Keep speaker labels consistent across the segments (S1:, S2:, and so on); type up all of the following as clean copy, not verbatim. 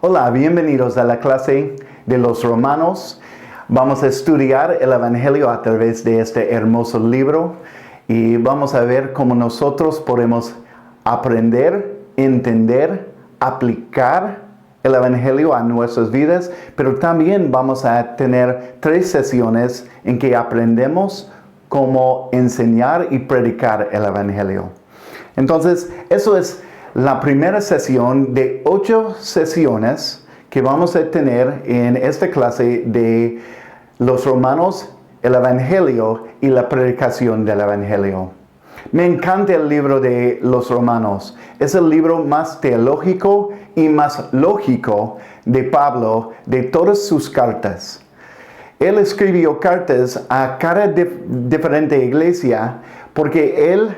S1: Hola, bienvenidos a la clase de los Romanos. Vamos a estudiar el Evangelio a través de este hermoso libro y vamos a ver cómo nosotros podemos aprender, entender, aplicar el Evangelio a nuestras vidas, pero también vamos a tener 3 sesiones en que aprendemos cómo enseñar y predicar el Evangelio. Entonces, eso es la primera sesión de 8 sesiones que vamos a tener en esta clase de los Romanos, el Evangelio y la predicación del Evangelio. Me encanta el libro de los Romanos. Es el libro más teológico y más lógico de Pablo de todas sus cartas. Él escribió cartas a cada diferente iglesia porque él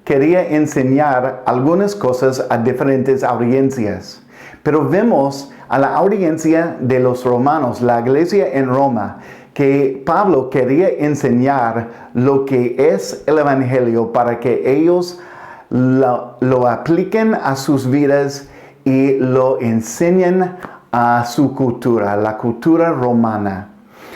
S1: quería enseñar algunas cosas a diferentes audiencias. Pero vemos a la audiencia de los romanos, la iglesia en Roma, que Pablo quería enseñar lo que es el Evangelio para que ellos lo apliquen a sus vidas y lo enseñen a su cultura, la cultura romana.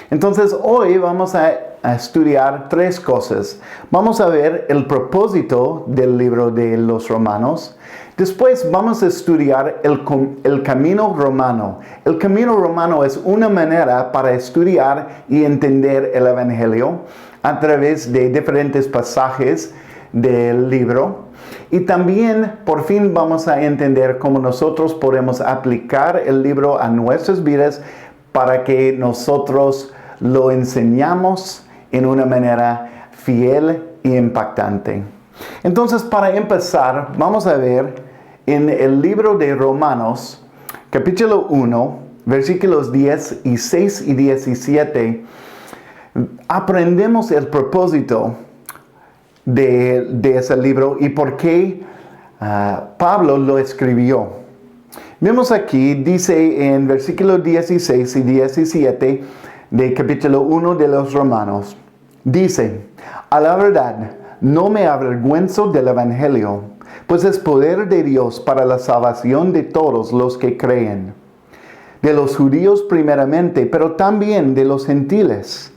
S1: Entonces hoy vamos a estudiar 3 cosas. Vamos a ver el propósito del libro de los Romanos. Después vamos a estudiar el camino romano. El camino romano es una manera para estudiar y entender el Evangelio a través de diferentes pasajes del libro. Y también, por fin, vamos a entender cómo nosotros podemos aplicar el libro a nuestras vidas para que nosotros lo enseñamos en una manera fiel y impactante. Entonces, para empezar, vamos a ver en el libro de Romanos, capítulo 1, versículos 16 y 17, aprendemos el propósito de ese libro y por qué Pablo lo escribió. Vemos aquí, dice en versículos 16 y 17 de capítulo 1 de los Romanos, dice: a la verdad, no me avergüenzo del Evangelio, pues es poder de Dios para la salvación de todos los que creen, de los judíos primeramente, pero también de los gentiles.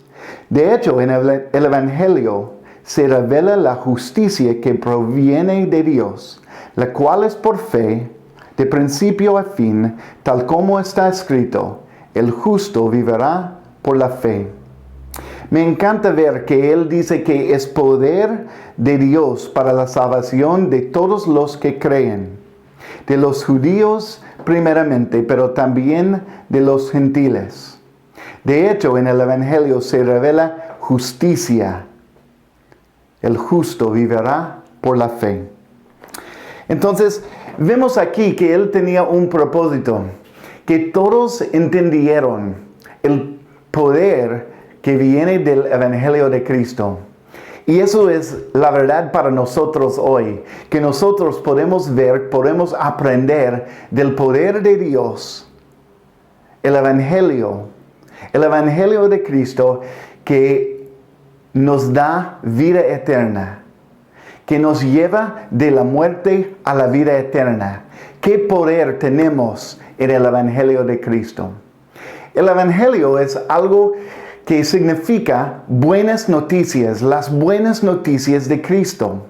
S1: De hecho, en el Evangelio se revela la justicia que proviene de Dios, la cual es por fe, de principio a fin, tal como está escrito: el justo vivirá por la fe. Me encanta ver que él dice que es poder de Dios para la salvación de todos los que creen, de los judíos primeramente, pero también de los gentiles. De hecho, en el Evangelio se revela justicia. El justo vivirá por la fe. Entonces, vemos aquí que él tenía un propósito, que todos entendieron el poder que viene del Evangelio de Cristo. Y eso es la verdad para nosotros hoy, que nosotros podemos ver, podemos aprender del poder de Dios, el Evangelio de Cristo que nos da vida eterna, que nos lleva de la muerte a la vida eterna. ¿Qué poder tenemos en el Evangelio de Cristo? El Evangelio es algo que significa buenas noticias, las buenas noticias de Cristo.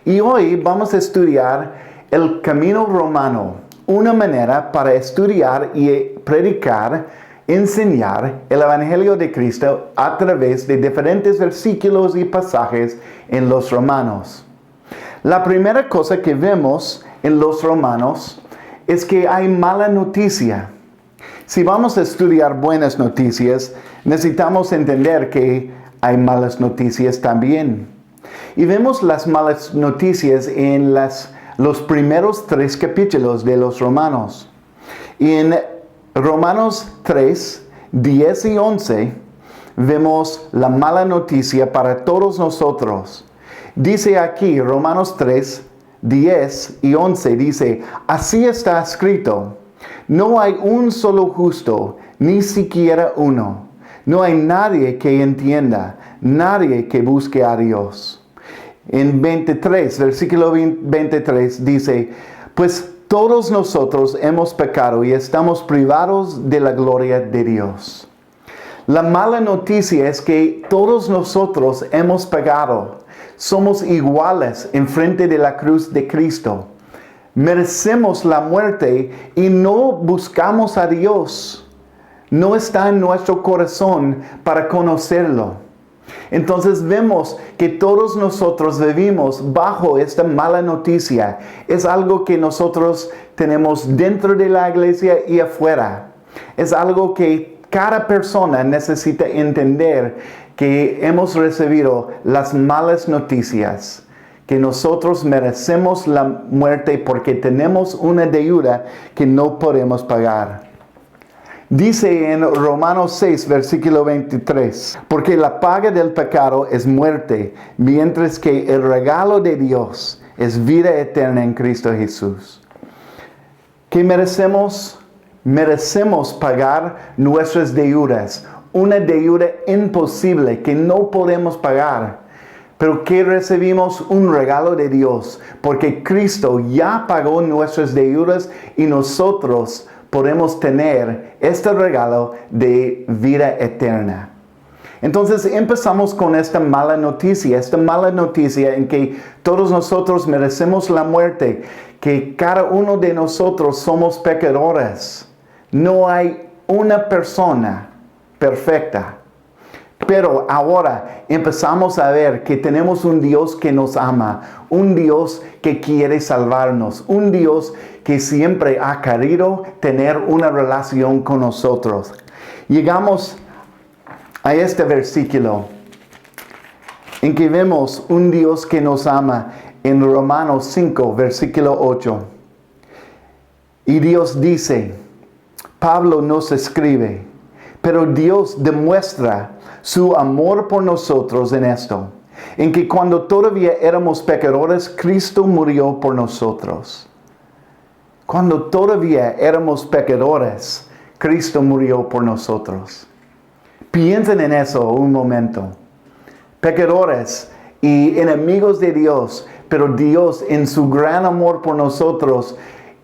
S1: Y hoy vamos a estudiar el camino romano, una manera para estudiar y predicar, enseñar el Evangelio de Cristo a través de diferentes versículos y pasajes en los Romanos. La primera cosa que vemos en los Romanos es que hay mala noticia. Si vamos a estudiar buenas noticias, necesitamos entender que hay malas noticias también. Y vemos las malas noticias en los primeros 3 capítulos de los Romanos. Y en Romanos 3, 10 y 11, vemos la mala noticia para todos nosotros. Dice aquí, Romanos 3, 10 y 11, dice: así está escrito: no hay un solo justo, ni siquiera uno. No hay nadie que entienda, nadie que busque a Dios. En 23, versículo 23 dice: pues todos nosotros hemos pecado y estamos privados de la gloria de Dios. La mala noticia es que todos nosotros hemos pecado. Somos iguales en frente de la cruz de Cristo. Merecemos la muerte y no buscamos a Dios. No está en nuestro corazón para conocerlo. Entonces vemos que todos nosotros vivimos bajo esta mala noticia. Es algo que nosotros tenemos dentro de la iglesia y afuera. Es algo que cada persona necesita entender, que hemos recibido las malas noticias, que nosotros merecemos la muerte porque tenemos una deuda que no podemos pagar. Dice en Romanos 6, versículo 23, porque la paga del pecado es muerte, mientras que el regalo de Dios es vida eterna en Cristo Jesús. ¿Qué merecemos? Merecemos pagar nuestras deudas, una deuda imposible que no podemos pagar. Pero ¿qué recibimos? Un regalo de Dios, porque Cristo ya pagó nuestras deudas y nosotros podemos tener este regalo de vida eterna. Entonces empezamos con esta mala noticia en que todos nosotros merecemos la muerte, que cada uno de nosotros somos pecadores. No hay una persona perfecta. Pero ahora empezamos a ver que tenemos un Dios que nos ama, un Dios que quiere salvarnos, un Dios que siempre ha querido tener una relación con nosotros. Llegamos a este versículo en que vemos un Dios que nos ama en Romanos 5, versículo 8. Y Dios dice, Pablo nos escribe, pero Dios demuestra su amor por nosotros en esto, en que cuando todavía éramos pecadores, Cristo murió por nosotros. Cuando todavía éramos pecadores, Cristo murió por nosotros. Piensen en eso un momento. Pecadores y enemigos de Dios, pero Dios en su gran amor por nosotros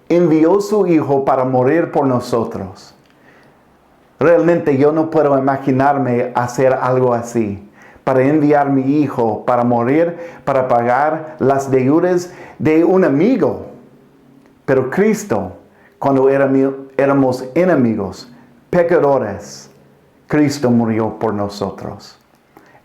S1: envió su Hijo para morir por nosotros. Realmente yo no puedo imaginarme hacer algo así, para enviar a mi hijo para morir, para pagar las deudas de un amigo. Pero Cristo, cuando éramos enemigos, pecadores, Cristo murió por nosotros.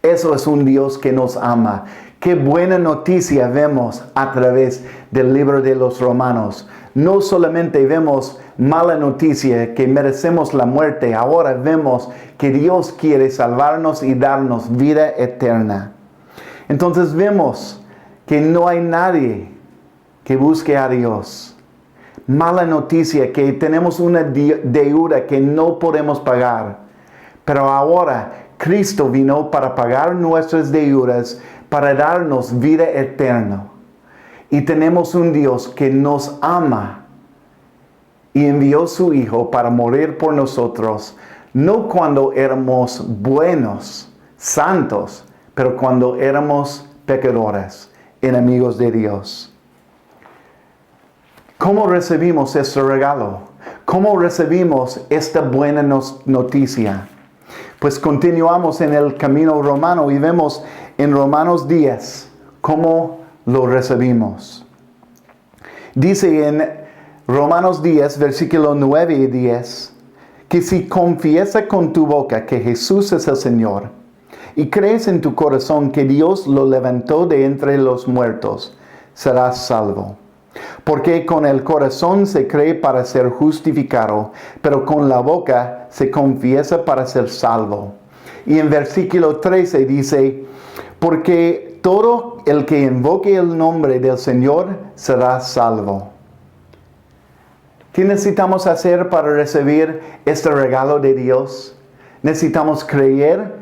S1: Eso es un Dios que nos ama. Qué buena noticia vemos a través del libro de los Romanos. No solamente vemos mala noticia que merecemos la muerte, ahora vemos que Dios quiere salvarnos y darnos vida eterna. Entonces vemos que no hay nadie que busque a Dios. Mala noticia que tenemos una deuda que no podemos pagar. Pero ahora Cristo vino para pagar nuestras deudas, para darnos vida eterna. Y tenemos un Dios que nos ama y envió su Hijo para morir por nosotros, no cuando éramos buenos, santos, pero cuando éramos pecadores, enemigos de Dios. ¿Cómo recibimos este regalo? ¿Cómo recibimos esta buena noticia? Pues continuamos en el camino romano y vemos en Romanos 10 cómo lo recibimos. Dice en Romanos 10, versículo 9 y 10, que si confiesas con tu boca que Jesús es el Señor y crees en tu corazón que Dios lo levantó de entre los muertos, serás salvo. Porque con el corazón se cree para ser justificado, pero con la boca se confiesa para ser salvo. Y en versículo 13 dice, porque todo el que invoque el nombre del Señor será salvo. ¿Qué necesitamos hacer para recibir este regalo de Dios? Necesitamos creer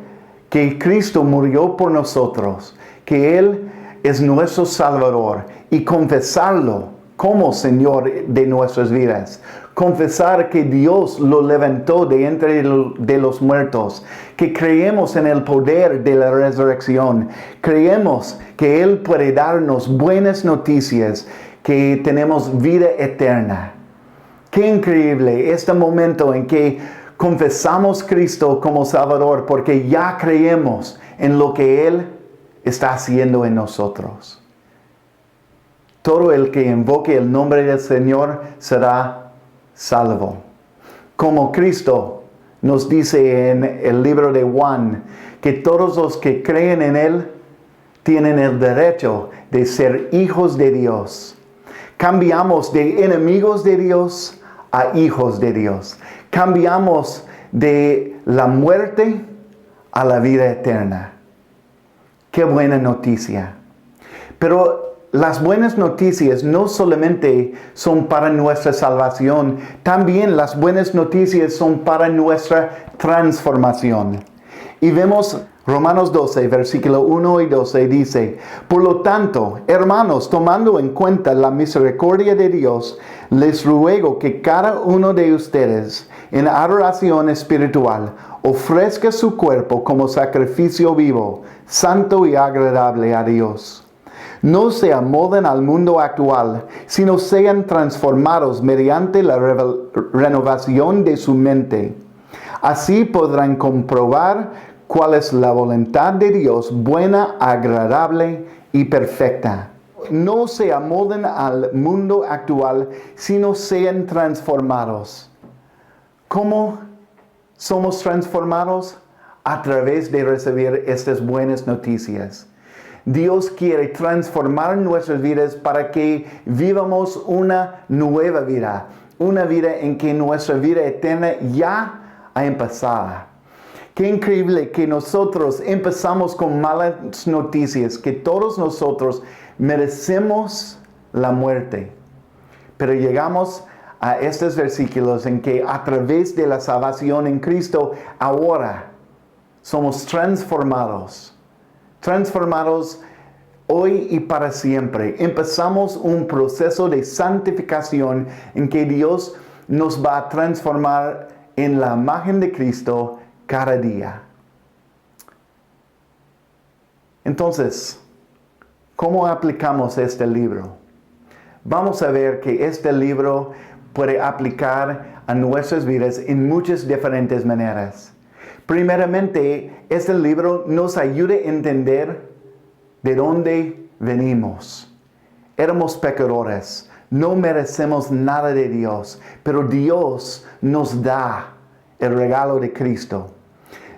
S1: que Cristo murió por nosotros, que Él es nuestro Salvador y confesarlo como Señor de nuestras vidas. Confesar que Dios lo levantó de entre de los muertos, que creemos en el poder de la resurrección, creemos que Él puede darnos buenas noticias, que tenemos vida eterna. Qué increíble este momento en que confesamos a Cristo como Salvador porque ya creemos en lo que Él está haciendo en nosotros. Todo el que invoque el nombre del Señor será salvo. Como Cristo nos dice en el libro de Juan, que todos los que creen en Él tienen el derecho de ser hijos de Dios. Cambiamos de enemigos de Dios a hijos de Dios. Cambiamos de la muerte a la vida eterna. Qué buena noticia. Pero las buenas noticias no solamente son para nuestra salvación, también las buenas noticias son para nuestra transformación. Y vemos Romanos 12, versículo 1 y 12 dice, por lo tanto, hermanos, tomando en cuenta la misericordia de Dios, les ruego que cada uno de ustedes, en adoración espiritual, ofrezca su cuerpo como sacrificio vivo, santo y agradable a Dios. No se amolden al mundo actual, sino sean transformados mediante la renovación de su mente. Así podrán comprobar cuál es la voluntad de Dios, buena, agradable y perfecta. No se amolden al mundo actual, sino sean transformados. ¿Cómo somos transformados? A través de recibir estas buenas noticias. Dios quiere transformar nuestras vidas para que vivamos una nueva vida. Una vida en que nuestra vida eterna ya ha empezado. Qué increíble que nosotros empezamos con malas noticias, que todos nosotros merecemos la muerte. Pero llegamos a estos versículos en que a través de la salvación en Cristo, ahora somos transformados. Transformados hoy y para siempre. Empezamos un proceso de santificación en que Dios nos va a transformar en la imagen de Cristo cada día. Entonces, ¿cómo aplicamos este libro? Vamos a ver que este libro puede aplicar a nuestras vidas en muchas diferentes maneras. Primeramente, este libro nos ayuda a entender de dónde venimos. Éramos pecadores, no merecemos nada de Dios, pero Dios nos da el regalo de Cristo.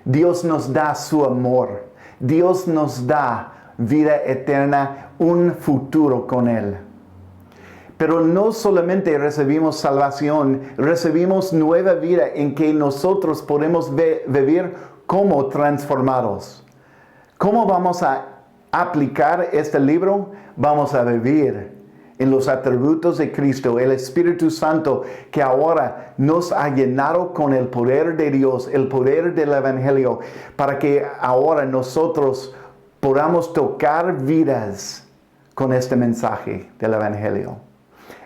S1: Dios nos da su amor. Dios nos da vida eterna, un futuro con Él. Pero no solamente recibimos salvación, recibimos nueva vida en que nosotros podemos vivir como transformados. ¿Cómo vamos a aplicar este libro? Vamos a vivir en los atributos de Cristo, el Espíritu Santo que ahora nos ha llenado con el poder de Dios, el poder del Evangelio, para que ahora nosotros podamos tocar vidas con este mensaje del Evangelio.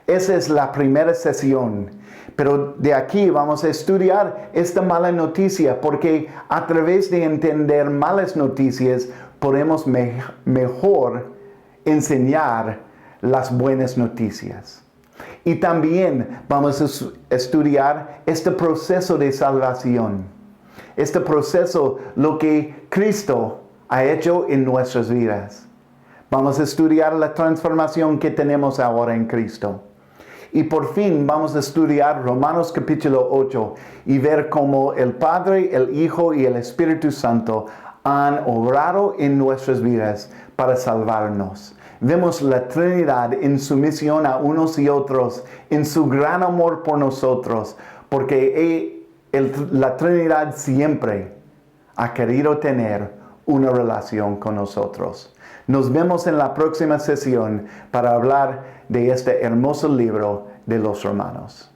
S1: Esa es la primera sesión, pero de aquí vamos a estudiar esta mala noticia, porque a través de entender malas noticias podemos mejor enseñar las buenas noticias. Y también vamos a estudiar este proceso de salvación. Este proceso, lo que Cristo ha hecho en nuestras vidas. Vamos a estudiar la transformación que tenemos ahora en Cristo. Y por fin vamos a estudiar Romanos capítulo 8 y ver cómo el Padre, el Hijo y el Espíritu Santo han obrado en nuestras vidas para salvarnos. Vemos la Trinidad en su misión a unos y otros, en su gran amor por nosotros, porque la Trinidad siempre ha querido tener una relación con nosotros. Nos vemos en la próxima sesión para hablar de este hermoso libro de los Romanos.